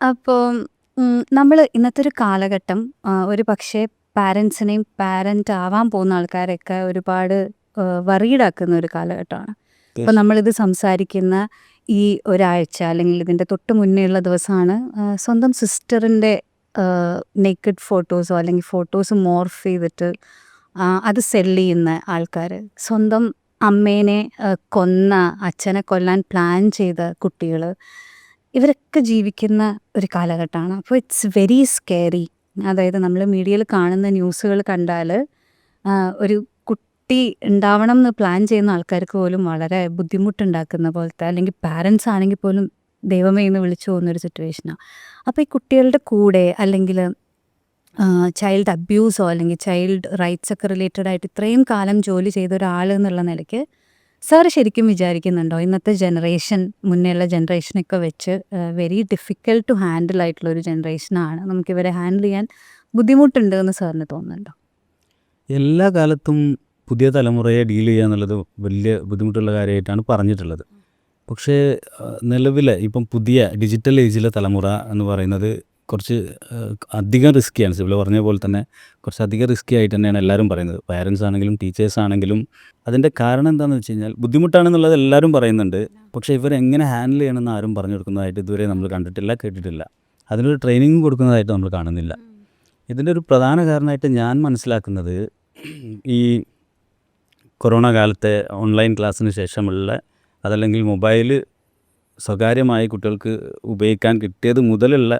അപ്പോൾ നമ്മൾ ഇന്നത്തെ ഒരു കാലഘട്ടം ഒരു പക്ഷേ പാരൻസിനെയും പാരൻ്റ് ആവാൻ പോകുന്ന ആൾക്കാരെയൊക്കെ ഒരുപാട് വറീഡാക്കുന്ന ഒരു കാലഘട്ടമാണ്. അപ്പോൾ യെസ്. നമ്മളിത് സംസാരിക്കുന്ന ഈ ഒരാഴ്ച അല്ലെങ്കിൽ ഇതിൻ്റെ തൊട്ട് മുന്നേയുള്ള ദിവസമാണ് സ്വന്തം സിസ്റ്ററിൻ്റെ നേക്കഡ് ഫോട്ടോസോ അല്ലെങ്കിൽ ഫോട്ടോസ് മോർഫ് ചെയ്തിട്ട് അത് സെല്ല് ചെയ്യുന്ന ആൾക്കാർ, സ്വന്തം അമ്മേനെ കൊന്ന, അച്ഛനെ കൊല്ലാൻ പ്ലാൻ ചെയ്ത കുട്ടികൾ, ഇവരൊക്കെ ജീവിക്കുന്ന ഒരു കാലഘട്ടമാണ്. അപ്പോൾ ഇറ്റ്സ് വെരി സ്കെയറി. അതായത് നമ്മൾ മീഡിയയിൽ കാണുന്ന ന്യൂസുകൾ കണ്ടാൽ ഒരു കുട്ടി ഉണ്ടാവണം എന്ന് പ്ലാൻ ചെയ്യുന്ന ആൾക്കാർക്ക് പോലും വളരെ ബുദ്ധിമുട്ടുണ്ടാക്കുന്ന പോലത്തെ, അല്ലെങ്കിൽ പാരൻസ് ആണെങ്കിൽ പോലും ദൈവമേ എന്ന് വിളിച്ചു പോകുന്നൊരു സിറ്റുവേഷനാണ്. അപ്പോൾ ഈ കുട്ടികളുടെ കൂടെ അല്ലെങ്കിൽ ചൈൽഡ് അബ്യൂസോ അല്ലെങ്കിൽ ചൈൽഡ് റൈറ്റ്സ് ഒക്കെ റിലേറ്റഡ് ആയിട്ട് ഇത്രയും കാലം ജോലി ചെയ്ത ഒരാൾ എന്നുള്ള നിലയ്ക്ക് സാർ ശരിക്കും വിചാരിക്കുന്നുണ്ടോ ഇന്നത്തെ ജനറേഷൻ മുന്നേയുള്ള ജനറേഷനൊക്കെ വെച്ച് വെരി ഡിഫിക്കൽട്ട് ടു ഹാൻഡിൽ ആയിട്ടുള്ള ഒരു ജനറേഷനാണ്, നമുക്കിവരെ ഹാൻഡിൽ ചെയ്യാൻ ബുദ്ധിമുട്ടുണ്ട് എന്ന് സാറിന് തോന്നുന്നുണ്ടോ? എല്ലാ കാലത്തും പുതിയ തലമുറയെ ഡീൽ ചെയ്യുക എന്നുള്ളത് വലിയ ബുദ്ധിമുട്ടുള്ള കാര്യമായിട്ടാണ് പറഞ്ഞിട്ടുള്ളത്. പക്ഷേ നിലവിലെ ഇപ്പം പുതിയ ഡിജിറ്റൽ ഏജിലെ തലമുറ എന്ന് പറയുന്നത് കുറച്ച് അധികം റിസ്ക്കിയാണ്. സിബില പറഞ്ഞ പോലെ തന്നെ കുറച്ചധികം റിസ്ക്കി ആയിട്ട് തന്നെയാണ് എല്ലാവരും പറയുന്നത്. പാരൻസ് ആണെങ്കിലും ടീച്ചേഴ്സ് ആണെങ്കിലും. അതിൻ്റെ കാരണം എന്താണെന്ന് വെച്ച് കഴിഞ്ഞാൽ ബുദ്ധിമുട്ടാണെന്നുള്ളത് എല്ലാവരും പറയുന്നുണ്ട്. പക്ഷേ ഇവരെങ്ങനെ ഹാൻഡിൽ ചെയ്യണമെന്ന് ആരും പറഞ്ഞു കൊടുക്കുന്നതായിട്ട് ഇതുവരെ നമ്മൾ കണ്ടിട്ടില്ല, കേട്ടിട്ടില്ല. അതിനൊരു ട്രെയിനിങ് കൊടുക്കുന്നതായിട്ട് നമ്മൾ കാണുന്നില്ല. ഇതിൻ്റെ ഒരു പ്രധാന കാരണമായിട്ട് ഞാൻ മനസ്സിലാക്കുന്നത് ഈ കൊറോണ കാലത്തെ ഓൺലൈൻ ക്ലാസ്സിന് ശേഷമുള്ള, അതല്ലെങ്കിൽ മൊബൈൽ സ്വകാര്യമായി കുട്ടികൾക്ക് ഉപയോഗിക്കാൻ കിട്ടിയത് മുതലുള്ള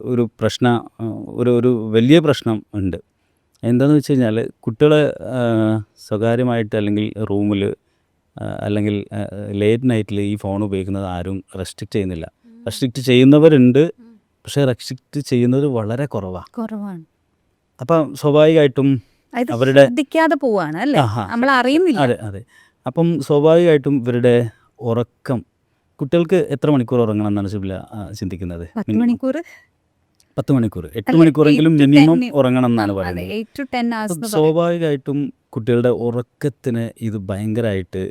ഒരു ഒരു വലിയ പ്രശ്നം ഉണ്ട്. എന്താണെന്ന് വെച്ച് കഴിഞ്ഞാൽ കുട്ടികളെ സ്വകാര്യമായിട്ട് അല്ലെങ്കിൽ റൂമിൽ അല്ലെങ്കിൽ ലേറ്റ് നൈറ്റിൽ ഈ ഫോൺ ഉപയോഗിക്കുന്നത് ആരും റെസ്ട്രിക്റ്റ് ചെയ്യുന്നില്ല. റെസ്ട്രിക്റ്റ് ചെയ്യുന്നവരുണ്ട്, പക്ഷേ റെസ്ട്രിക്റ്റ് ചെയ്യുന്നത് വളരെ കുറവാണ്. അപ്പം സ്വാഭാവികമായിട്ടും അവരുടെ ശ്രദ്ധിക്കാതെ പോവാണ് അല്ലേ, നമ്മൾ അറിയുന്നില്ല. അതെ. അപ്പം സ്വാഭാവികമായിട്ടും ഇവരുടെ ഉറക്കം, കുട്ടികൾക്ക് എത്ര മണിക്കൂർ ഉറങ്ങണം എന്നാണ് ശിബില ചിന്തിക്കുന്നത്? 10 മണിക്കൂർ, 10 മണിക്കൂർ, 8 മണിക്കൂറെങ്കിലും മിനിമം ഉറങ്ങണം എന്നാണ് പറയുന്നത്. 8 to 10 hours സ്വാഭാവികമായിട്ടും കുട്ടികളുടെ ഉറക്കത്തിന് ഇത് ഭയങ്കരമായിട്ട്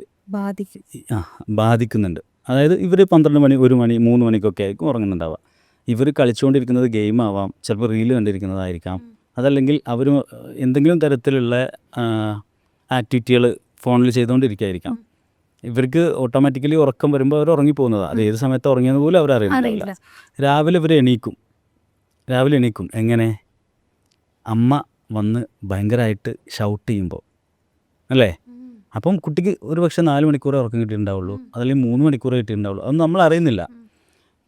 ബാധിക്കുന്നുണ്ട്. അതായത് ഇവർ 12 മണി, 1 മണി, 3 മണിക്കൊക്കെ ആയിരിക്കും ഉറങ്ങുന്നുണ്ടാവുക. ഇവർ കളിച്ചുകൊണ്ടിരിക്കുന്നത് ഗെയിം ആവാം, ചിലപ്പോൾ റീല് കണ്ടിരിക്കുന്നതായിരിക്കാം, അതല്ലെങ്കിൽ അവർ എന്തെങ്കിലും തരത്തിലുള്ള ആക്ടിവിറ്റികൾ ഫോണിൽ ചെയ്തുകൊണ്ടിരിക്കുകയായിരിക്കാം. ഇവർക്ക് ഓട്ടോമാറ്റിക്കലി ഉറക്കം വരുമ്പോൾ അവർ ഉറങ്ങിപ്പോകുന്നതാണ്. അത് ഏത് സമയത്ത് ഉറങ്ങിയെന്ന് പോലും അവർ അറിയുന്നില്ല. രാവിലെ ഇവർ എണീക്കും. എങ്ങനെ? അമ്മ വന്ന് ഭയങ്കരമായിട്ട് ഷൗട്ട് ചെയ്യുമ്പോൾ അല്ലേ? അപ്പം കുട്ടിക്ക് ഒരു പക്ഷേ 4 മണിക്കൂറേ ഉറക്കം കിട്ടിയിട്ടുണ്ടാവുള്ളൂ, അതല്ലെങ്കിൽ 3 മണിക്കൂറേ കിട്ടിയിട്ടുണ്ടാവുള്ളൂ. അതൊന്നും നമ്മൾ അറിയുന്നില്ല.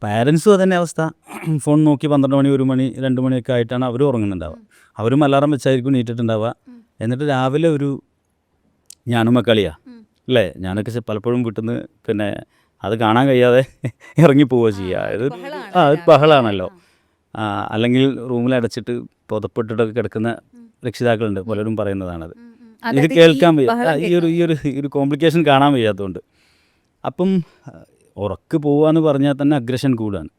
പാരൻസും അതന്നെ അവസ്ഥ. ഫോൺ നോക്കി 12 മണി, 1 മണി, 2 മണിയൊക്കെ ആയിട്ടാണ് അവർ ഉറങ്ങുന്നുണ്ടാവുക. അവരും അലാറം വെച്ചായിരിക്കും നീട്ടിട്ടുണ്ടാവുക. എന്നിട്ട് രാവിലെ ഒരു ഞാനുമ്മക്കളിയാണ് അല്ലേ? ഞാനൊക്കെ പലപ്പോഴും വീട്ടിൽ നിന്ന് പിന്നെ അത് കാണാൻ കഴിയാതെ ഇറങ്ങിപ്പോവുക ചെയ്യുക. അത് ബഹളാണല്ലോ. അല്ലെങ്കിൽ റൂമിൽ അടച്ചിട്ട് പുതപ്പിട്ടിട്ടൊക്കെ കിടക്കുന്ന രക്ഷിതാക്കളുണ്ട്, പലരും പറയുന്നതാണത്. ഇത് കേൾക്കാൻ വയ്യ, ഈ ഒരു കോംപ്ലിക്കേഷൻ കാണാൻ വയ്യാത്തതുകൊണ്ട്. അപ്പം ഉറക്ക് പോവാന്ന് പറഞ്ഞാൽ തന്നെ അഗ്രഷൻ കൂടുകയാണ്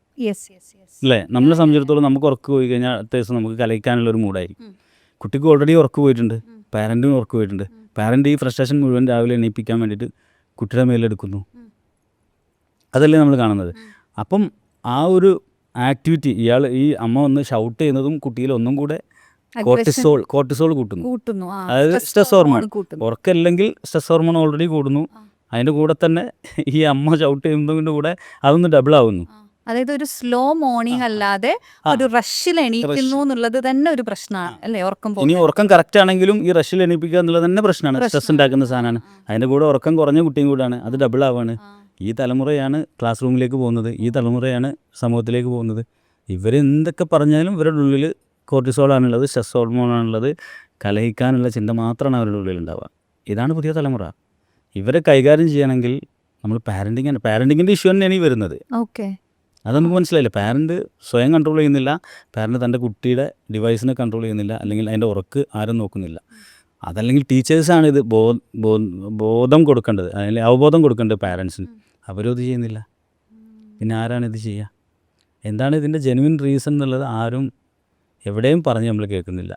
അല്ലേ? നമ്മളെ സംബന്ധിച്ചിടത്തോളം നമുക്ക് ഉറക്ക് പോയി കഴിഞ്ഞാൽ അടുത്ത ദിവസം നമുക്ക് കലയിക്കാനുള്ളൊരു മൂഡായിരിക്കും. കുട്ടിക്ക് ഓൾറെഡി ഉറക്ക് പോയിട്ടുണ്ട്, പാരൻറ്റും ഉറക്ക് പോയിട്ടുണ്ട്. പാരൻ്റ് ഈ ഫ്രസ്ട്രേഷൻ മുഴുവൻ രാവിലെ എണീപ്പിക്കാൻ വേണ്ടിയിട്ട് കുട്ടിയുടെ മേലെടുക്കുന്നു. അതല്ലേ നമ്മൾ കാണുന്നത്. അപ്പം ആ ഒരു ആക്ടിവിറ്റി, ഈ അമ്മ വന്ന് ഷൗട്ട് ചെയ്യുന്നതും കുട്ടിയിൽ ഒന്നും കൂടെ കോർട്ടിസോൾ കൂട്ടുന്നു. അതായത് സ്ട്രെസ് ഹോർമോൺ. ഉറക്കമില്ലെങ്കിൽ സ്ട്രെസ് ഹോർമോൺ ഓൾറെഡി കൂടുന്നു. അതിൻ്റെ കൂടെ തന്നെ ഈ അമ്മ ഷൗട്ട് ചെയ്യുന്നതിൻ്റെ കൂടെ അതൊന്ന് ഡബിൾ ആവുന്നു. അതായത് ഒരു സ്ലോ മോർണിംഗ് അല്ലാതെ ഒരു റഷിൽ എണീക്കുന്നു എന്നുള്ളത് തന്നെ ഒരു പ്രശ്നമാണ് അല്ലേ? ഇനി ഉറക്കം കറക്റ്റ് ആണെങ്കിലും ഈ റഷിൽ എണീപ്പിക്കുക എന്നുള്ളത് തന്നെ പ്രശ്നമാണ്, സ്ട്രെസ് ഉണ്ടാക്കുന്ന സാധനമാണ്. അതിൻ്റെ കൂടെ ഉറക്കം കുറഞ്ഞ കുട്ടിയും കൂടാണ്, അത് ഡബിൾ ആവാണ്. ഈ തലമുറയാണ് ക്ലാസ് റൂമിലേക്ക് പോകുന്നത്, ഈ തലമുറയാണ് സമൂഹത്തിലേക്ക് പോകുന്നത്. ഇവരെന്തൊക്കെ പറഞ്ഞാലും ഇവരുടെ ഉള്ളിൽ കോർട്ടിസോളാണുള്ളത്, സ്ട്രെസ് ഹോർമോണാണുള്ളത്. കലഹിക്കാനുള്ള ചിന്ത മാത്രമാണ് അവരുടെ ഉള്ളിൽ ഉണ്ടാവുക. ഇതാണ് പുതിയ തലമുറ. ഇവരെ കൈകാര്യം ചെയ്യണമെങ്കിൽ നമ്മൾ പാരൻറ്റിങ്ങിൻ്റെ ഇഷ്യൂ തന്നെയാണ് ഈ വരുന്നത്. അത് നമുക്ക് മനസ്സിലായില്ല. പാരൻറ്റ് സ്വയം കൺട്രോൾ ചെയ്യുന്നില്ല, പാരൻറ്റ് തൻ്റെ കുട്ടിയുടെ ഡിവൈസിനെ കൺട്രോൾ ചെയ്യുന്നില്ല, അല്ലെങ്കിൽ അതിൻ്റെ ഉറക്ക് ആരും നോക്കുന്നില്ല. അതല്ലെങ്കിൽ ടീച്ചേഴ്സാണ് ഇത് ബോധം കൊടുക്കേണ്ടത്, അല്ലെങ്കിൽ അവബോധം കൊടുക്കേണ്ടത് പാരൻസിന്. അവരും ഇത് ചെയ്യുന്നില്ല. പിന്നെ ആരാണ് ഇത് ചെയ്യുക? എന്താണ് ഇതിൻ്റെ ജെനുവിൻ റീസൺ എന്നുള്ളത് ആരും എവിടെയും പറഞ്ഞ് നമ്മൾ കേൾക്കുന്നില്ല.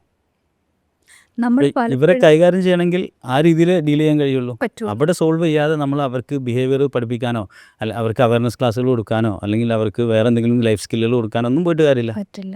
നമ്മൾ ഇവരെ പലപ്പോഴും കൈകാര്യം ചെയ്യണമെങ്കിൽ ആ രീതിയിൽ ഡീൽ ചെയ്യാൻ കഴിയുള്ളൂ. പറ്റുള്ളൂ. അവിടെ സോൾവ് ചെയ്യാതെ നമ്മൾ അവർക്ക് ബിഹേവിയർ പഠിപ്പിക്കാനോ അവർക്ക് അവയർനെസ് ക്ലാസ്സുകൾ കൊടുക്കാനോ അല്ലെങ്കിൽ അവർക്ക് വേറെ എന്തെങ്കിലും ലൈഫ് സ്കില്ലുകൾ കൊടുക്കാനോ ഒന്നും പോയിട്ട് കാര്യമില്ല. പറ്റില്ല.